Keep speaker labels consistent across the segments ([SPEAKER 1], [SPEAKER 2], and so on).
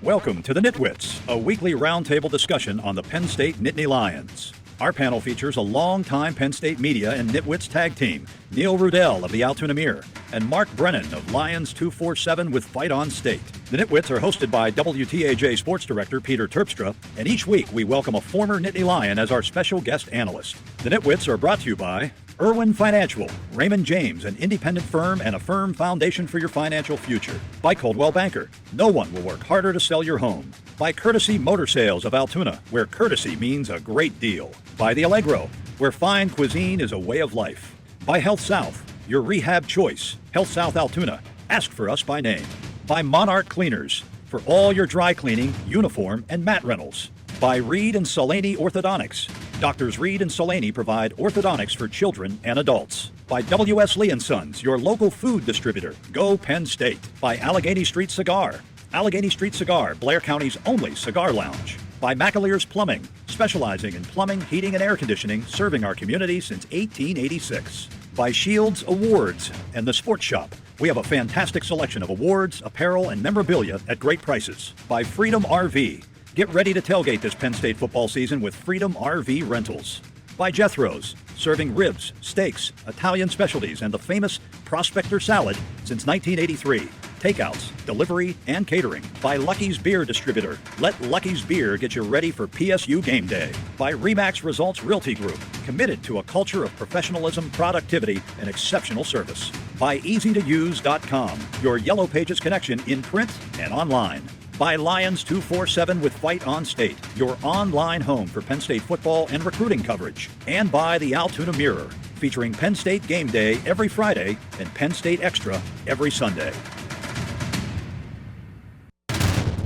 [SPEAKER 1] Welcome to the NitWits, a weekly roundtable discussion on the Penn State Nittany Lions. Our panel features a longtime Penn State media and NitWits tag team, Neil Rudell of the Altoona Mirror and Mark Brennan of Lions 247 with Fight on State. The NitWits are hosted by WTAJ Sports Director Peter Terpstra, and each week we welcome a former Nittany Lion as our special guest analyst. The NitWits are brought to you by Irwin Financial, Raymond James, an independent firm and a firm foundation for your financial future. By Coldwell Banker, no one will work harder to sell your home. By Courtesy Motor Sales of Altoona, where courtesy means a great deal. By The Allegro, where fine cuisine is a way of life. By Health South, your rehab choice. Health South Altoona, ask for us by name. By Monarch Cleaners, for all your dry cleaning, uniform, and mat rentals. By Reed and Solaney Orthodontics. Doctors Reed and Solaney provide orthodontics for children and adults. By W.S. Lee & Sons, your local food distributor. Go Penn State. By Allegheny Street Cigar. Allegheny Street Cigar, Blair County's only cigar lounge. By McAleer's Plumbing, specializing in plumbing, heating, and air conditioning, serving our community since 1886. By Shields Awards and the Sports Shop. We have a fantastic selection of awards, apparel, and memorabilia at great prices. By Freedom RV. Get ready to tailgate this Penn State football season with Freedom RV Rentals. By Jethro's, serving ribs, steaks, Italian specialties, and the famous Prospector Salad since 1983. Takeouts, delivery, and catering. By Lucky's Beer Distributor. Let Lucky's Beer get you ready for PSU game day. By Remax Results Realty Group, committed to a culture of professionalism, productivity, and exceptional service. By EasyToUse.com, your Yellow Pages connection in print and online. By Lions 247 with Fight on State, your online home for Penn State football and recruiting coverage. And by the Altoona Mirror, featuring Penn State Game Day every Friday and Penn State Extra every Sunday.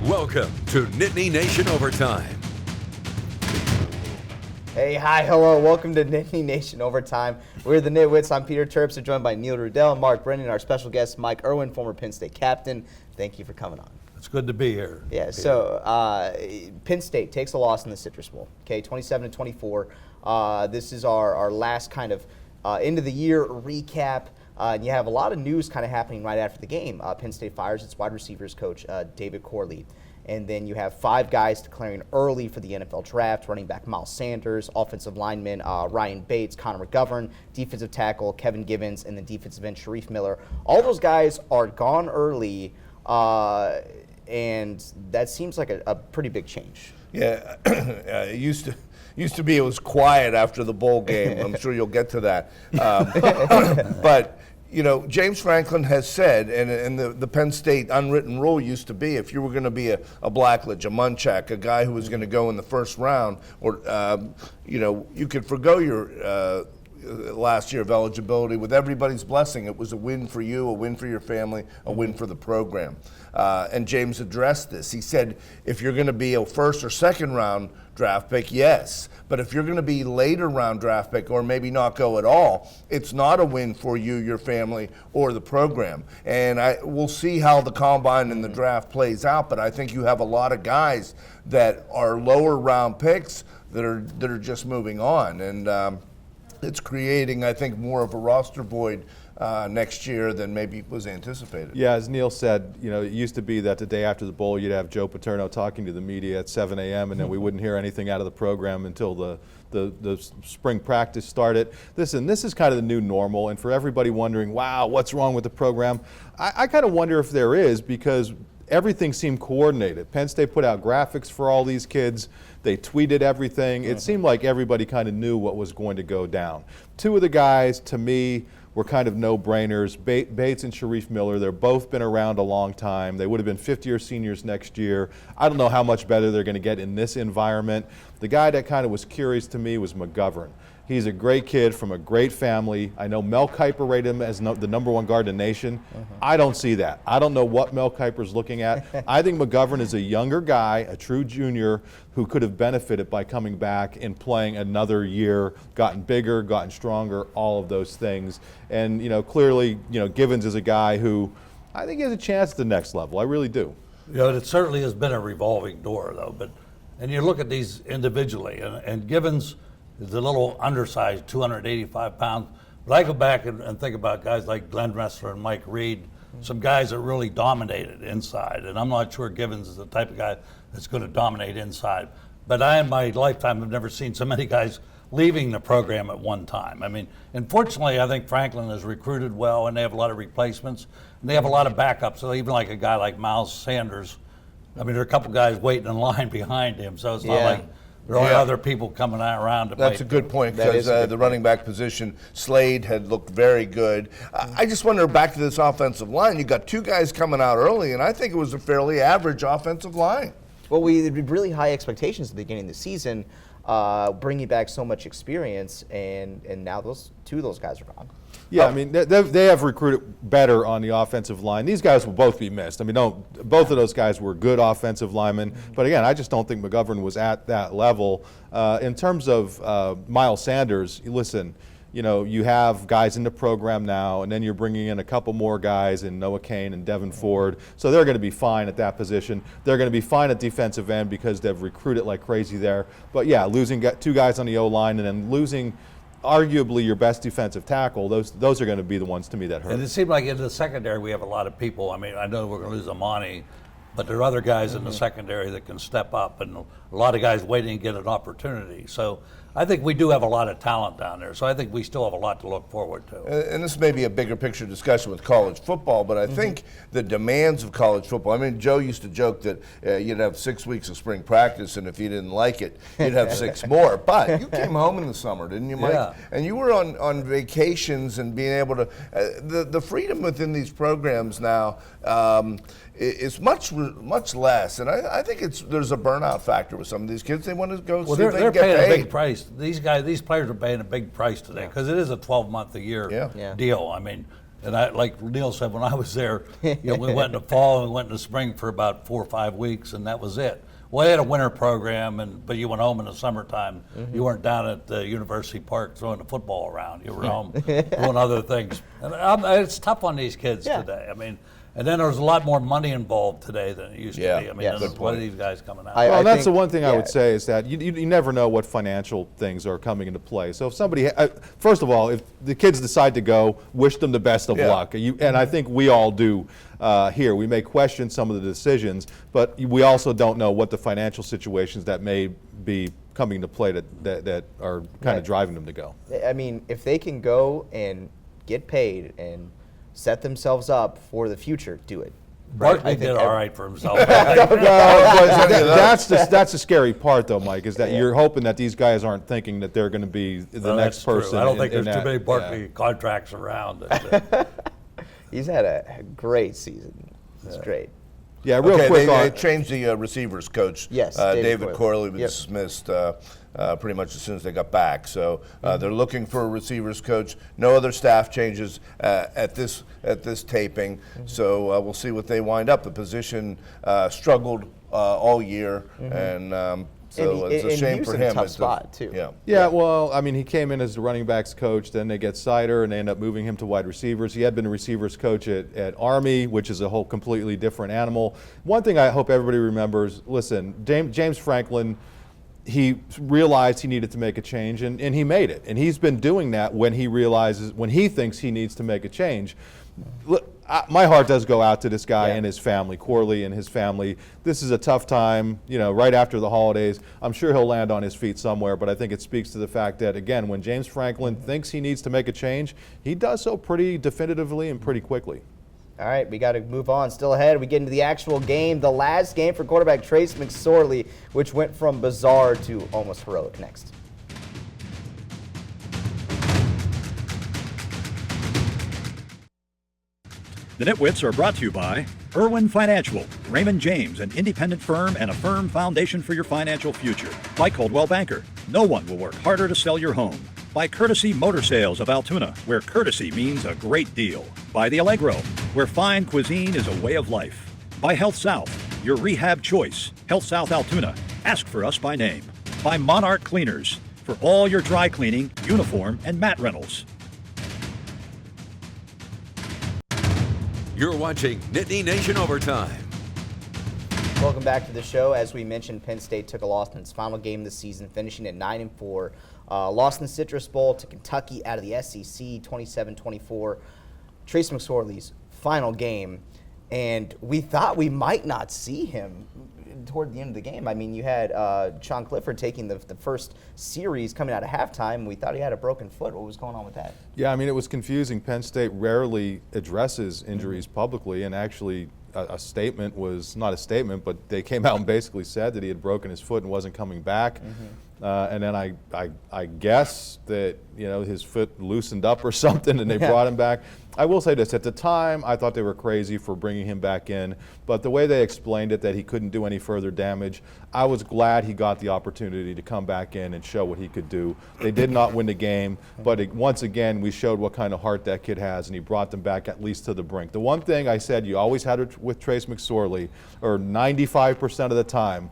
[SPEAKER 2] Welcome to Nittany Nation Overtime.
[SPEAKER 3] Hey, hi, hello, welcome to Nittany Nation Overtime. We're the Nitwits. I'm Peter Terpstra, joined by Neil Rudell and Mark Brennan, our special guest, Mike Irwin, former Penn State captain. Thank you for coming on.
[SPEAKER 4] It's good to be here.
[SPEAKER 3] Yeah,
[SPEAKER 4] Peter.
[SPEAKER 3] So Penn State takes a loss in the Citrus Bowl, okay, 27-24. This is our last kind of end of the year recap. And you have a lot of news kind of happening right after the game. Penn State fires its wide receivers coach, David Corley. And then you have 5 guys declaring early for the NFL draft: running back Miles Sanders, offensive lineman Ryan Bates, Connor McGovern, defensive tackle Kevin Givens, and then defensive end Sharif Miller. All those guys are gone early, and that seems like a pretty big change.
[SPEAKER 5] Yeah, it used to be it was quiet after the bowl game. I'm sure you'll get to that. But you know, James Franklin has said, and the Penn State unwritten rule used to be, if you were going to be a Blackledge, a Munchak, a guy who was going to go in the first round, or you know, you could forgo your last year of eligibility with everybody's blessing. It was a win for you, a win for your family, a win for the program. And James addressed this. He said, if you're going to be a first or second round draft pick, yes. But if you're going to be later round draft pick or maybe not go at all, it's not a win for you, your family, or the program. And we'll see how the combine and the draft plays out, but I think you have a lot of guys that are lower round picks that are just moving on. And it's creating, I think, more of a roster void next year than maybe was anticipated.
[SPEAKER 6] Yeah, as Neil said, you know, it used to be that the day after the bowl you'd have Joe Paterno talking to the media at 7 a.m. and then we wouldn't hear anything out of the program until the spring practice started. Listen, this is kind of the new normal, and for everybody wondering, wow, what's wrong with the program? I kind of wonder if there is, because everything seemed coordinated. Penn State put out graphics for all these kids. They tweeted everything. It seemed like everybody kind of knew what was going to go down. 2 of the guys, to me, were kind of no-brainers. Bates and Sharif Miller, they've both been around a long time. They would have been fifth-year seniors next year. I don't know how much better they're going to get in this environment. The guy that kind of was curious to me was McGovern. He's a great kid from a great family. I know Mel Kiper rated him as the number 1 guard in the nation. I don't see that. I don't know what Mel Kiper's looking at. I think McGovern is a younger guy, a true junior, who could have benefited by coming back and playing another year, gotten bigger, gotten stronger, all of those things. And, you know, clearly, you know, Givens is a guy who I think he has a chance at the next level. I really do.
[SPEAKER 4] You know, it certainly has been a revolving door, though. And you look at these individually, and Givens is a little undersized, 285 pounds. But I go back and think about guys like Glenn Ressler and Mike Reed, some guys that really dominated inside, and I'm not sure Givens is the type of guy that's going to dominate inside. But I, in my lifetime, have never seen so many guys leaving the program at one time. I mean, unfortunately, I think Franklin has recruited well, and they have a lot of replacements, and they have a lot of backups. So even like a guy like Miles Sanders, I mean, there are a couple guys waiting in line behind him, so it's not like there are other people coming around.
[SPEAKER 5] That's a good point, because the running back position, Slade had looked very good. I just wonder, back to this offensive line, you got two guys coming out early, and I think it was a fairly average offensive line.
[SPEAKER 3] Well, we had really high expectations at the beginning of the season, bringing back so much experience, and now two of those guys are gone.
[SPEAKER 6] Yeah, I mean, they have recruited better on the offensive line. These guys will both be missed. I mean, both of those guys were good offensive linemen. But again, I just don't think McGovern was at that level. In terms of Miles Sanders, listen, you know, you have guys in the program now, and then you're bringing in a couple more guys in Noah Kane and Devin Ford. So they're going to be fine at that position. They're going to be fine at defensive end because they've recruited like crazy there. But yeah, losing two guys on the O-line and then losing arguably your best defensive tackle, those are going to be the ones to me that hurt.
[SPEAKER 4] And it seemed like in the secondary we have a lot of people. I mean, I know we're going to lose Amani, but there are other guys in the secondary that can step up, and a lot of guys waiting to get an opportunity. So I think we do have a lot of talent down there. So I think we still have a lot to look forward to.
[SPEAKER 5] And this may be a bigger picture discussion with college football, but I think the demands of college football, I mean, Joe used to joke that you'd have 6 weeks of spring practice, and if you didn't like it, you'd have 6 more. But you came home in the summer, didn't you, Mike?
[SPEAKER 4] Yeah.
[SPEAKER 5] And you were on vacations and being able to, the freedom within these programs now is much less. And I think there's a burnout factor with some of these kids. They want to go see if they
[SPEAKER 4] they're
[SPEAKER 5] can get
[SPEAKER 4] paying
[SPEAKER 5] paid.
[SPEAKER 4] a big price. These players are paying a big price today because it is a 12-month-a-year deal. I mean, and like Neil said, when I was there, we went in the fall and we went in the spring for about 4 or 5 weeks, and that was it. Well, they had a winter program, but you went home in the summertime. You weren't down at the University Park throwing the football around. You were home doing other things. And it's tough on these kids today. I mean, and then there's a lot more money involved today than it used to be. I mean, there's one of these guys coming out.
[SPEAKER 6] Well, that's the one thing I would say is that you never know what financial things are coming into play. So if somebody, first of all, if the kids decide to go, wish them the best of luck. And I think we all do here. We may question some of the decisions, but we also don't know what the financial situations that may be coming into play that are kind of driving them to go.
[SPEAKER 3] I mean, if they can go and get paid and set themselves up for the future, do it.
[SPEAKER 4] Barkley did all right for himself.
[SPEAKER 6] That's the scary part, though, Mike, is that you're hoping that these guys aren't thinking that they're going to be the next person.
[SPEAKER 4] I don't think there's too many Barkley contracts around.
[SPEAKER 3] He's had a great season. It's great.
[SPEAKER 6] Yeah, real quick.
[SPEAKER 5] They changed the receivers coach.
[SPEAKER 3] Yes,
[SPEAKER 5] David Corley was dismissed pretty much as soon as they got back. So they're looking for a receivers coach. No other staff changes at this taping. So we'll see what they wind up. The position struggled all year, and so it's a shame for him.
[SPEAKER 3] A tough spot too.
[SPEAKER 6] Yeah, well, I mean, he came in as the running backs coach, then they get Sider, and they end up moving him to wide receivers. He had been a receivers coach at Army, which is a whole completely different animal. One thing I hope everybody remembers, listen, James Franklin, he realized he needed to make a change, and he made it. And he's been doing that when he thinks he needs to make a change. Look, my heart does go out to this guy and his family, Corley and his family. This is a tough time, right after the holidays. I'm sure he'll land on his feet somewhere, but I think it speaks to the fact that, again, when James Franklin thinks he needs to make a change, he does so pretty definitively and pretty quickly.
[SPEAKER 3] All right, we got to move on. Still ahead, we get into the actual game, the last game for quarterback Trace McSorley, which went from bizarre to almost heroic. Next.
[SPEAKER 1] The NitWits are brought to you by Irwin Financial, Raymond James, an independent firm and a firm foundation for your financial future. By Coldwell Banker, no one will work harder to sell your home. By Courtesy Motor Sales of Altoona, where courtesy means a great deal. By The Allegro, where fine cuisine is a way of life. By Health South, your rehab choice. Health South Altoona, ask for us by name. By Monarch Cleaners, for all your dry cleaning, uniform, and mat rentals.
[SPEAKER 2] You're watching Nittany Nation Overtime.
[SPEAKER 3] Welcome back to the show. As we mentioned, Penn State took a loss in its final game this season, finishing at 9-4. Lost in the Citrus Bowl to Kentucky out of the SEC, 27-24. Trace McSorley's final game, and we thought we might not see him toward the end of the game. I mean, you had Sean Clifford taking the first series coming out of halftime. We thought he had a broken foot. What was going on with that?
[SPEAKER 6] Yeah, I mean, it was confusing. Penn State rarely addresses injuries publicly, and actually a statement was, not a statement, but they came out and basically said that he had broken his foot and wasn't coming back. And then I guess that, you know, his foot loosened up or something and they brought him back. I will say this, at the time I thought they were crazy for bringing him back in, but the way they explained it, that he couldn't do any further damage, I was glad he got the opportunity to come back in and show what he could do. They did not win the game, but once again we showed what kind of heart that kid has, and he brought them back at least to the brink. The one thing I said you always had with Trace McSorley, or 95% of the time,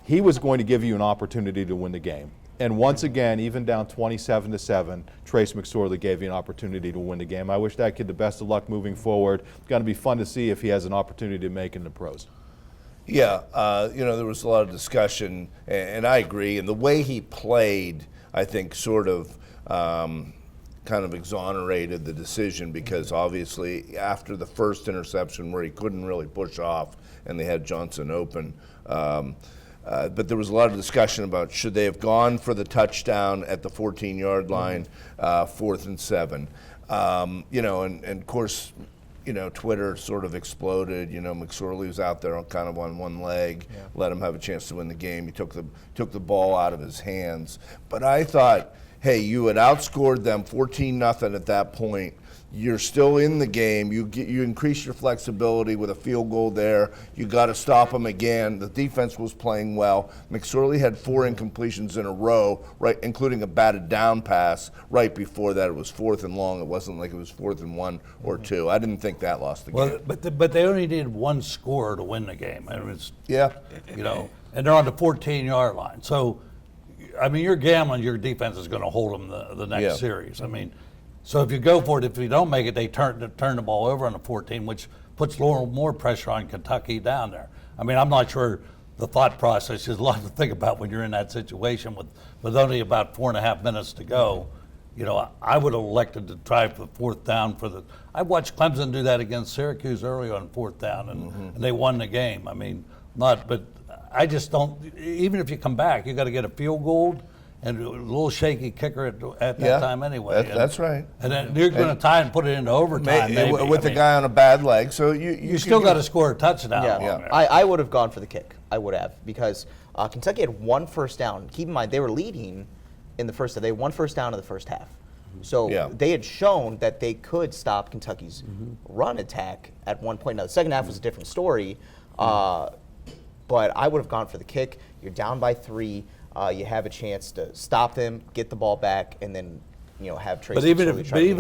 [SPEAKER 6] he was going to give you an opportunity to win the game. And once again, even down 27-7, Trace McSorley gave you an opportunity to win the game. I wish that kid the best of luck moving forward. It's going to be fun to see if he has an opportunity to make it in the pros.
[SPEAKER 5] Yeah, you know, there was a lot of discussion, and I agree. And the way he played, I think, sort of kind of exonerated the decision, because obviously after the first interception where he couldn't really push off and they had Johnson open, but there was a lot of discussion about should they have gone for the touchdown at the 14-yard line, 4th and 7. You know, and of course, you know, Twitter sort of exploded. You know, McSorley was out there kind of on one leg, let him have a chance to win the game. He took the ball out of his hands. But I thought, hey, you had outscored them 14-0 at that point. You're still in the game. You increase your flexibility with a field goal there. You got to stop them again. The defense was playing well. McSorley had 4 incompletions in a row, right, including a batted down pass right before that. It was 4th and long. It wasn't like it was 4th and 1 or 2. I didn't think that lost the game.
[SPEAKER 4] But they only needed one score to win the game. I mean,
[SPEAKER 5] yeah,
[SPEAKER 4] you know, and they're on the 14-yard line. So, I mean, you're gambling your defense is going to hold them the next series. I mean. So if you go for it, if you don't make it, they turn the ball over on the 14, which puts a little more pressure on Kentucky down there. I mean, I'm not sure the thought process is a lot to think about when you're in that situation with only about 4.5 minutes to go. You know, I would have elected to try for the 4th down I watched Clemson do that against Syracuse early on 4th down, and they won the game. I mean, but I just don't, even if you come back, you got to get a field goal. And a little shaky kicker at that time anyway.
[SPEAKER 5] That's right.
[SPEAKER 4] And then you're going to tie and put it into overtime.
[SPEAKER 5] With the guy on a bad leg. So you
[SPEAKER 4] still got to score a touchdown.
[SPEAKER 3] Yeah. I would have gone for the kick. I would have, because Kentucky had 1 first down. Keep in mind, they were leading in the first half. They had 1 first down in the first half. So they had shown that they could stop Kentucky's run attack at one point. Now, the second half was a different story, but I would have gone for the kick. You're down by 3. You have a chance to stop them, get the ball back, and then, you know, have Trace.
[SPEAKER 4] But even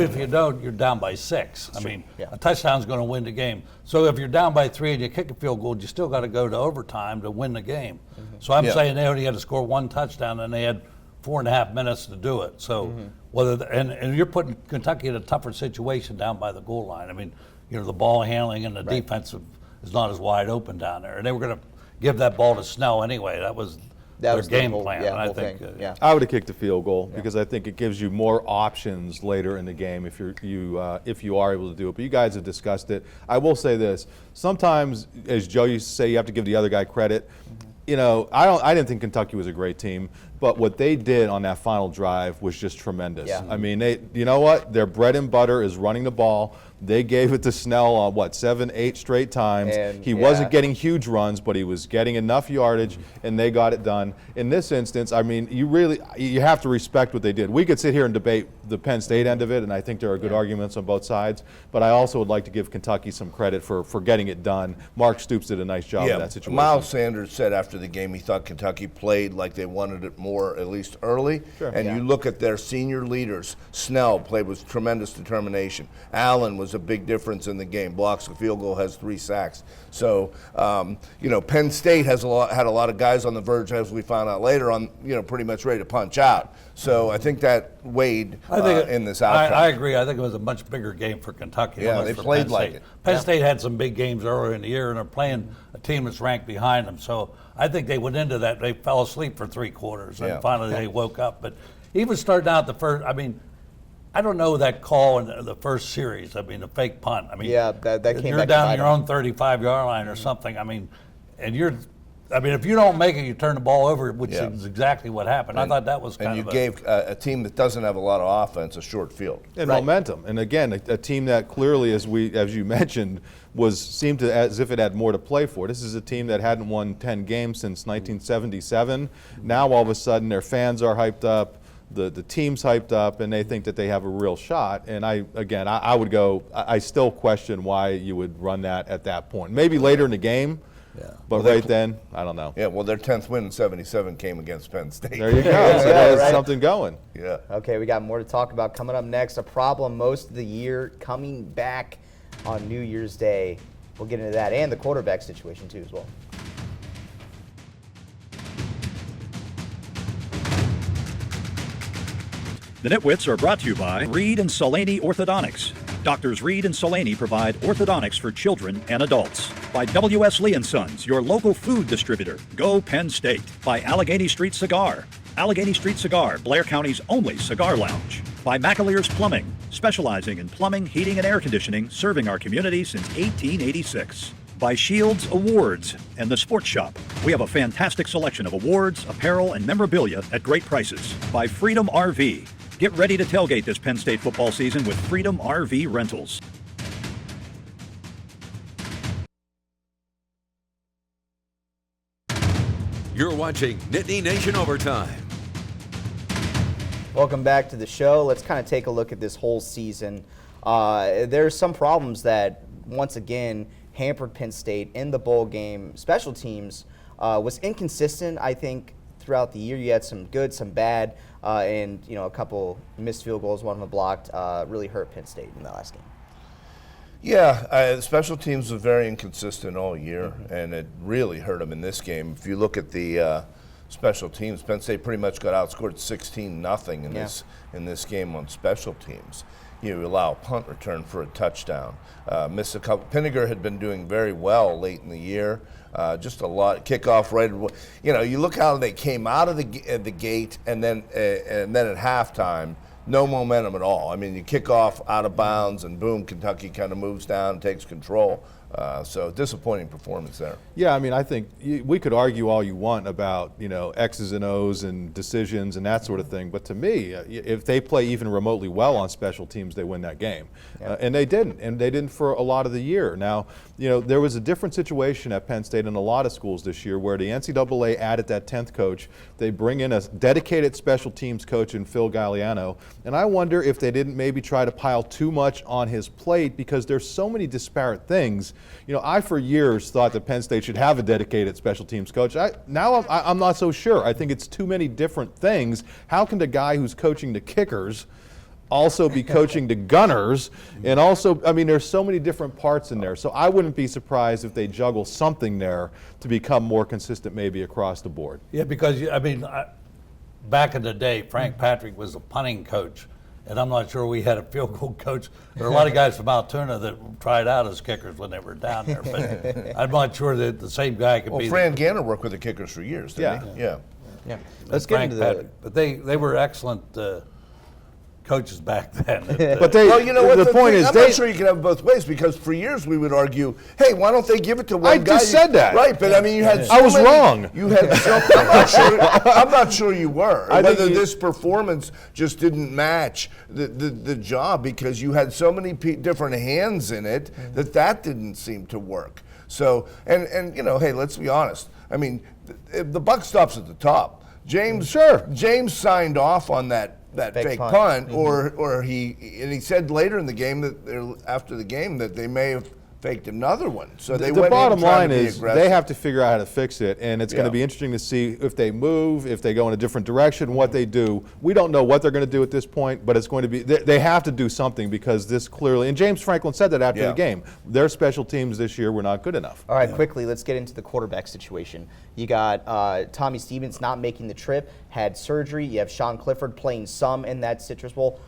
[SPEAKER 4] if you don't, you're down by 6. I mean, a touchdown's going to win the game. So if you're down by 3 and you kick a field goal, you still got to go to overtime to win the game. So I'm saying they only had to score 1 touchdown, and they had 4.5 minutes to do it. So and you're putting Kentucky in a tougher situation down by the goal line. I mean, you know, the ball handling and the defense is not as wide open down there, and they were going to give that ball to Snell anyway. That was their game plan.
[SPEAKER 3] Yeah,
[SPEAKER 4] I think.
[SPEAKER 6] I would have kicked the field goal because I think it gives you more options later in the game if you are able to do it. But you guys have discussed it. I will say this: sometimes, as Joe used to say, you have to give the other guy credit. You know, I didn't think Kentucky was a great team, but what they did on that final drive was just tremendous. I mean, you know what? Their bread and butter is running the ball. They gave it to Snell on 7, 8 straight times. And he wasn't getting huge runs, but he was getting enough yardage, and they got it done. In this instance, I mean, you have to respect what they did. We could sit here and debate the Penn State end of it, and I think there are good arguments on both sides. But I also would like to give Kentucky some credit for getting it done. Mark Stoops did a nice job in that situation.
[SPEAKER 5] Miles Sanders said after the game he thought Kentucky played like they wanted it more, at least early. And you look at their senior leaders. Snell played with tremendous determination. Allen was a big difference in the game. Blocks a field goal, has 3 sacks. So, you know, Penn State had a lot of guys on the verge, as we found out later, on, you know, pretty much ready to punch out. So I think that weighed in this outcome.
[SPEAKER 4] I agree. I think it was a much bigger game for Kentucky.
[SPEAKER 5] Yeah, they played like it.
[SPEAKER 4] Penn State had some big games earlier in the year, and they're playing a team that's ranked behind them. So I think they went into that. They fell asleep for 3 quarters, and finally they woke up. But even starting out the first, I mean, I don't know that call in the first series. I mean, the fake punt. I mean,
[SPEAKER 3] Yeah, that came
[SPEAKER 4] you're
[SPEAKER 3] back
[SPEAKER 4] down
[SPEAKER 3] to
[SPEAKER 4] your
[SPEAKER 3] bite
[SPEAKER 4] own 35-yard line or something. I mean, and if you don't make it, you turn the ball over, which is exactly what happened. I thought that was kind of.
[SPEAKER 5] And you gave a team that doesn't have a lot of offense a short field
[SPEAKER 6] and momentum. And again, a team that clearly, as you mentioned, seemed as if it had more to play for. This is a team that hadn't won 10 games since 1977. Now all of a sudden, their fans are hyped up. The team's hyped up, and they think that they have a real shot. And I would go. I still question why you would run that at that point. Maybe later in the game. Yeah. But right then, I don't know.
[SPEAKER 5] Yeah, well, their 10th win in 77 came against Penn State.
[SPEAKER 6] There you go. So there's something going.
[SPEAKER 5] Yeah.
[SPEAKER 3] Okay, we got more to talk about coming up next. A problem most of the year coming back on New Year's Day. We'll get into that and the quarterback situation too as well.
[SPEAKER 1] The NitWits are brought to you by Reed and Solaney Orthodontics. Doctors Reed and Solaney provide orthodontics for children and adults. By W.S. Lee & Sons, your local food distributor. Go Penn State. By Allegheny Street Cigar. Allegheny Street Cigar, Blair County's only cigar lounge. By McAleer's Plumbing, specializing in plumbing, heating, and air conditioning, serving our community since 1886. By Shields Awards and The Sports Shop. We have a fantastic selection of awards, apparel, and memorabilia at great prices. By Freedom RV. Get ready to tailgate this Penn State football season with Freedom RV Rentals.
[SPEAKER 2] You're watching Nittany Nation Overtime.
[SPEAKER 3] Welcome back to the show. Let's kind of take a look at this whole season. There's some problems that, once again, hampered Penn State in the bowl game. Special teams was inconsistent, I think, throughout the year. You had some good, some bad, and a couple missed field goals, one of them blocked, really hurt Penn State in that last game.
[SPEAKER 5] Yeah, special teams were very inconsistent all year, and it really hurt them in this game. If you look at the special teams, Penn State pretty much got outscored 16-0 in this game on special teams. You allow a punt return for a touchdown. Missed a couple. Pinniger had been doing very well late in the year. Just a lot kickoff right. You look how they came out of the gate, and then at halftime, no momentum at all. I mean, you kick off out of bounds, and boom, Kentucky kind of moves down and takes control. So disappointing performance there.
[SPEAKER 6] Yeah, I mean, I think we could argue all you want about, X's and O's and decisions and that sort of thing. But to me, if they play even remotely well on special teams, they win that game. Yeah. And they didn't. And they didn't for a lot of the year. Now, there was a different situation at Penn State and a lot of schools this year where the NCAA added that 10th coach. They bring in a dedicated special teams coach in Phil Galliano. And I wonder if they didn't maybe try to pile too much on his plate because there's so many disparate things. I for years thought that Penn State should have a dedicated special teams coach. Now I'm not so sure. I think it's too many different things. How can the guy who's coaching the kickers also be coaching the gunners? And also, there's so many different parts in there. So I wouldn't be surprised if they juggle something there to become more consistent maybe across the board.
[SPEAKER 4] Yeah, because, back in the day, Frank Patrick was a punting coach. And I'm not sure we had a field goal coach. There are a lot of guys from Altoona that tried out as kickers when they were down there. But I'm not sure that the same guy could be.
[SPEAKER 5] Well, Fran Ganner worked with the kickers for years, didn't he? Yeah.
[SPEAKER 3] Let's get into that.
[SPEAKER 4] But they were excellent coaches back then.
[SPEAKER 6] But the point is,
[SPEAKER 5] I'm not sure you can have it both ways because for years we would argue, hey, why don't they give it to one guy?
[SPEAKER 6] I just said that.
[SPEAKER 5] Right, but you had so
[SPEAKER 6] I was
[SPEAKER 5] many,
[SPEAKER 6] wrong.
[SPEAKER 5] You had I'm not sure you were. Whether this performance just didn't match the job because you had so many different hands in it that didn't seem to work. So, and hey, let's be honest. The buck stops at the top. James signed off on that fake punt, or he said later in the game after the game that they may have faked another one. So
[SPEAKER 6] the bottom line is they have to figure out how to fix it, and it's going to be interesting to see if they move, if they go in a different direction, what they do. We don't know what they're going to do at this point, but it's going to be they have to do something because this clearly, and James Franklin said that after the game, their special teams this year were not good enough.
[SPEAKER 3] All right, quickly, let's get into the quarterback situation. You got Tommy Stevens not making the trip, had surgery. You have Sean Clifford playing some in that Citrus Bowl.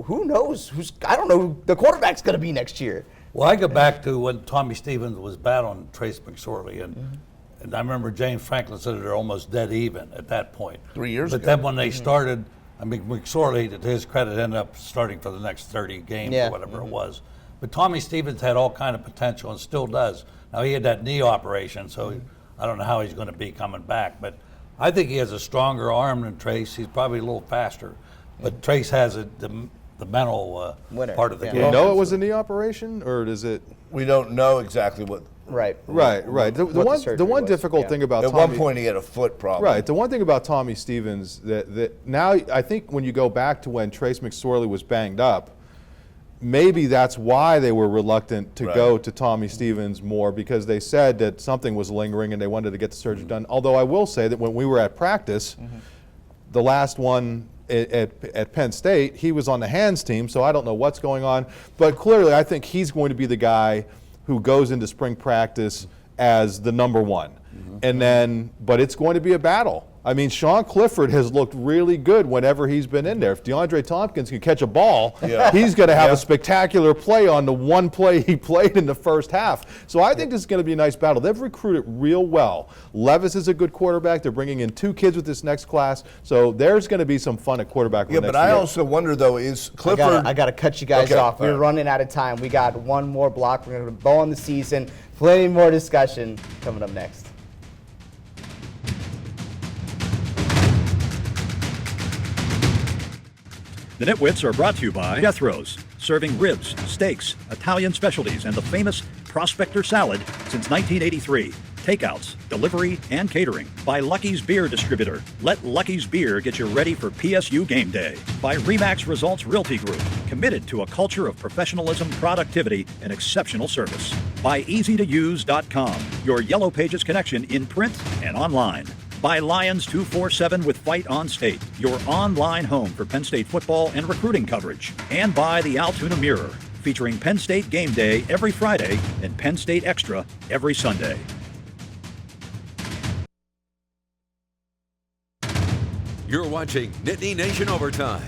[SPEAKER 3] Who knows? I don't know who the quarterback's going to be next year.
[SPEAKER 4] Well, I go back to when Tommy Stevens was battling Trace McSorley, and I remember James Franklin said they're almost dead even at that point.
[SPEAKER 5] 3 years ago.
[SPEAKER 4] But then when they started I mean, McSorley, to his credit, ended up starting for the next 30 games or whatever it was. But Tommy Stevens had all kind of potential and still does. Now, he had that knee operation, so I don't know how he's going to be coming back. But I think he has a stronger arm than Trace. He's probably a little faster. But Trace has the mental part of the game.
[SPEAKER 6] Do you know it was a knee operation, or is it?
[SPEAKER 5] We don't know exactly what.
[SPEAKER 6] Right. The one difficult thing about
[SPEAKER 5] At
[SPEAKER 6] Tommy,
[SPEAKER 5] one point he had a foot problem.
[SPEAKER 6] Right. The one thing about Tommy Stevens that now I think when you go back to when Trace McSorley was banged up, maybe that's why they were reluctant to go to Tommy Stevens more, because they said that something was lingering and they wanted to get the surgery done. Although I will say that when we were at practice, the last one at Penn State, he was on the hands team, so I don't know what's going on. But clearly I think he's going to be the guy who goes into spring practice as the number one. And then, but it's going to be a battle. I mean, Sean Clifford has looked really good whenever he's been in there. If DeAndre Tompkins can catch a ball, he's going to have a spectacular play on the one play he played in the first half. So I think this is going to be a nice battle. They've recruited real well. Levis is a good quarterback. They're bringing in 2 kids with this next class. So there's going to be some fun at quarterback.
[SPEAKER 5] Yeah, but I also wonder, though, is Clifford...
[SPEAKER 3] I got to cut you guys off. We're running out of time. We got one more block. We're going to bow on the season. Plenty more discussion coming up next.
[SPEAKER 1] The NitWits are brought to you by Jethro's, serving ribs, steaks, Italian specialties, and the famous Prospector salad since 1983. Takeouts, delivery, and catering. By Lucky's Beer Distributor. Let Lucky's Beer get you ready for PSU game day. By Remax Results Realty Group, committed to a culture of professionalism, productivity, and exceptional service. By EasyToUse.com, your Yellow Pages connection in print and online. By Lions 247 with Fight on State, your online home for Penn State football and recruiting coverage. And by the Altoona Mirror, featuring Penn State Game Day every Friday and Penn State Extra every Sunday.
[SPEAKER 2] You're watching Nittany Nation Overtime.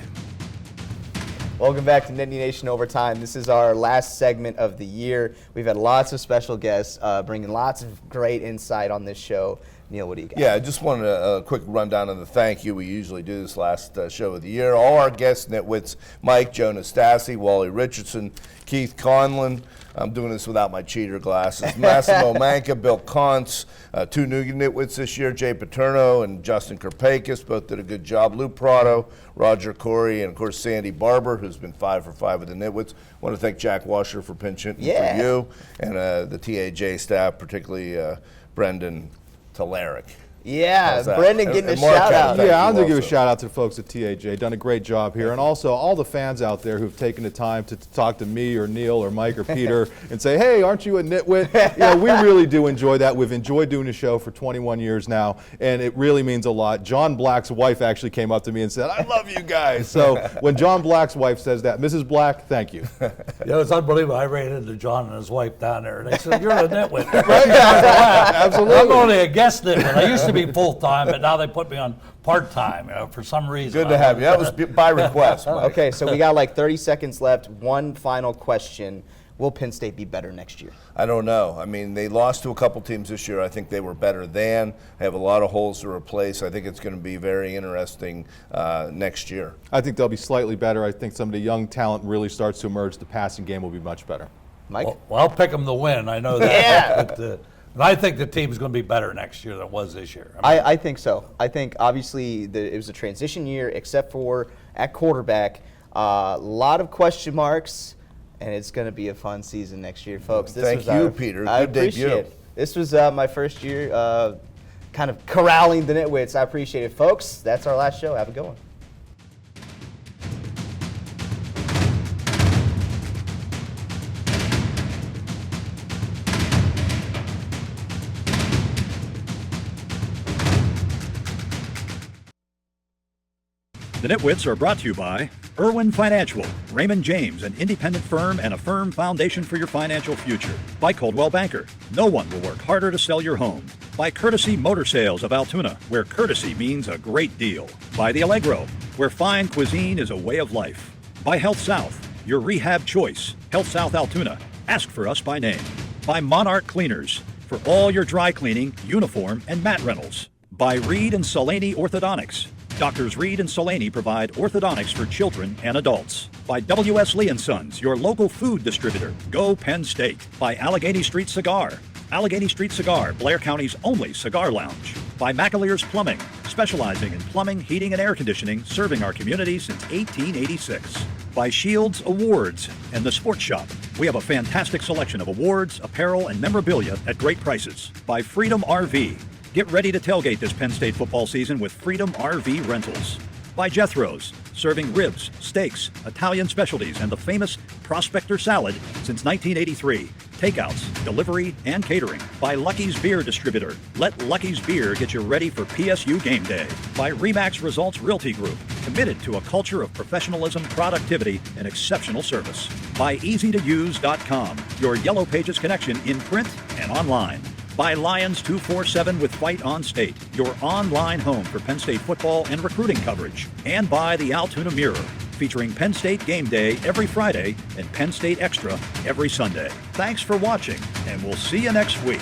[SPEAKER 3] Welcome back to Nittany Nation Overtime. This is our last segment of the year. We've had lots of special guests bringing lots of great insight on this show. Neil, what do you got?
[SPEAKER 5] Yeah, I just wanted a quick rundown of the thank you. We usually do this last show of the year. All our guests, NitWits, Mike, Joe Nastasi, Wally Richardson, Keith Conlon. I'm doing this without my cheater glasses. Massimo Manca, Bill Kontz, 2 new NitWits this year, Jay Paterno and Justin Kerpakis, both did a good job. Lou Prado, Roger Corey, and of course Sandy Barber, who's been 5 for 5 with the NitWits. I want to thank Jack Washer for pinch hitting for you, and the TAJ staff, particularly Brendan Talaric.
[SPEAKER 3] Yeah, Brendan getting a shout out.
[SPEAKER 6] Yeah, I'm going to give a shout out to the folks at TAJ. Done a great job here. And also all the fans out there who've taken the time to talk to me or Neil or Mike or Peter and say, hey, aren't you a nitwit? You know, we really do enjoy that. We've enjoyed doing the show for 21 years now, and it really means a lot. John Black's wife actually came up to me and said, I love you guys. So when John Black's wife says that, Mrs. Black, thank you.
[SPEAKER 4] You know, it's unbelievable. I ran into John and his wife down there, and they said, you're a nitwit.
[SPEAKER 6] Right? Absolutely.
[SPEAKER 4] I'm only a guest nitwit. I used to be full-time, but now they put me on part-time, you know, for some reason.
[SPEAKER 5] Good to have you. That was by request, Mike.
[SPEAKER 3] Okay, so we got like 30 seconds left. One final question. Will Penn State be better next year?
[SPEAKER 5] I don't know. I mean, they lost to a couple teams this year. I think they were better than. They have a lot of holes to replace. I think it's going to be very interesting next year.
[SPEAKER 6] I think they'll be slightly better. I think some of the young talent really starts to emerge. The passing game will be much better.
[SPEAKER 3] Mike?
[SPEAKER 4] Well, I'll pick them to win. I know that.
[SPEAKER 3] Yeah.
[SPEAKER 4] But I think the team's going to be better next year than it was this year.
[SPEAKER 3] I think so. I think obviously it was a transition year, except for at quarterback. A lot of question marks, and it's going to be a fun season next year, folks.
[SPEAKER 5] Thank you, Peter.
[SPEAKER 3] I
[SPEAKER 5] Good
[SPEAKER 3] appreciate
[SPEAKER 5] debut.
[SPEAKER 3] it. This was my first year kind of corralling the nitwits. I appreciate it, folks. That's our last show. Have a good one.
[SPEAKER 1] The NitWits are brought to you by Irwin Financial, Raymond James, an independent firm and a firm foundation for your financial future. By Coldwell Banker, no one will work harder to sell your home. By Courtesy Motor Sales of Altoona, where courtesy means a great deal. By The Allegro, where fine cuisine is a way of life. By Health South, your rehab choice. Health South Altoona, ask for us by name. By Monarch Cleaners, for all your dry cleaning, uniform, and mat rentals. By Reed and Solani Orthodontics, Doctors Reed and Solaney provide orthodontics for children and adults. By W.S. Lee & Sons, your local food distributor. Go Penn State. By Allegheny Street Cigar. Allegheny Street Cigar, Blair County's only cigar lounge. By McAleer's Plumbing, specializing in plumbing, heating, and air conditioning, serving our community since 1886. By Shields Awards and the Sports Shop. We have a fantastic selection of awards, apparel, and memorabilia at great prices. By Freedom RV. Get ready to tailgate this Penn State football season with Freedom RV Rentals. By Jethro's, serving ribs, steaks, Italian specialties, and the famous Prospector Salad since 1983. Takeouts, delivery, and catering. By Lucky's Beer Distributor. Let Lucky's Beer get you ready for PSU game day. By Remax Results Realty Group. Committed to a culture of professionalism, productivity, and exceptional service. By EasyToUse.com. Your Yellow Pages connection in print and online. By Lions 247 with Fight on State, your online home for Penn State football and recruiting coverage. And by the Altoona Mirror, featuring Penn State Game Day every Friday and Penn State Extra every Sunday. Thanks for watching, and we'll see you next week.